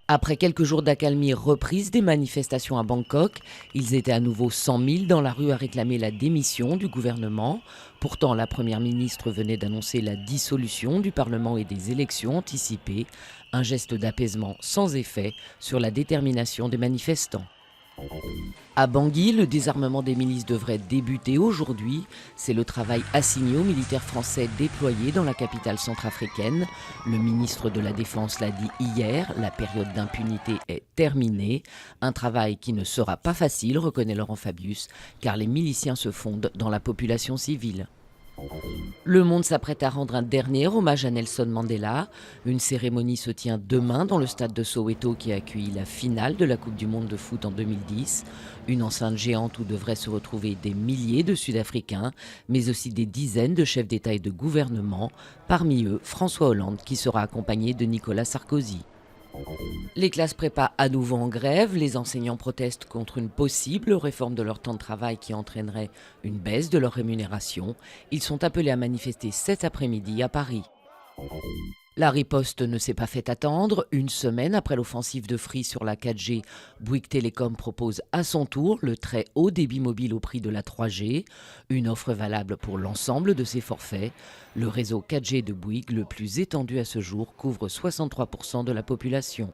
Après quelques jours d'accalmie reprise des manifestations à Bangkok, ils étaient à nouveau 100 000 dans la rue à réclamer la démission du gouvernement. Pourtant, la première ministre venait d'annoncer la dissolution du Parlement et des élections anticipées, un geste d'apaisement sans effet sur la détermination des manifestants. À Bangui, le désarmement des milices devrait débuter aujourd'hui. C'est le travail assigné aux militaires français déployés dans la capitale centrafricaine. Le ministre de la Défense l'a dit hier, la période d'impunité est terminée. Un travail qui ne sera pas facile, reconnaît Laurent Fabius, car les miliciens se fondent dans la population civile. Le monde s'apprête à rendre un dernier hommage à Nelson Mandela. Une cérémonie se tient demain dans le stade de Soweto qui a accueilli la finale de la Coupe du monde de foot en 2010. Une enceinte géante où devraient se retrouver des milliers de Sud-Africains, mais aussi des dizaines de chefs d'État et de gouvernement. Parmi eux, François Hollande qui sera accompagné de Nicolas Sarkozy. Les classes prépa à nouveau en grève. Les enseignants protestent contre une possible réforme de leur temps de travail qui entraînerait une baisse de leur rémunération. Ils sont appelés à manifester cet après-midi à Paris. La riposte ne s'est pas fait attendre. Une semaine après l'offensive de Free sur la 4G, Bouygues Telecom propose à son tour le très haut débit mobile au prix de la 3G. Une offre valable pour l'ensemble de ses forfaits. Le réseau 4G de Bouygues, le plus étendu à ce jour, couvre 63% de la population.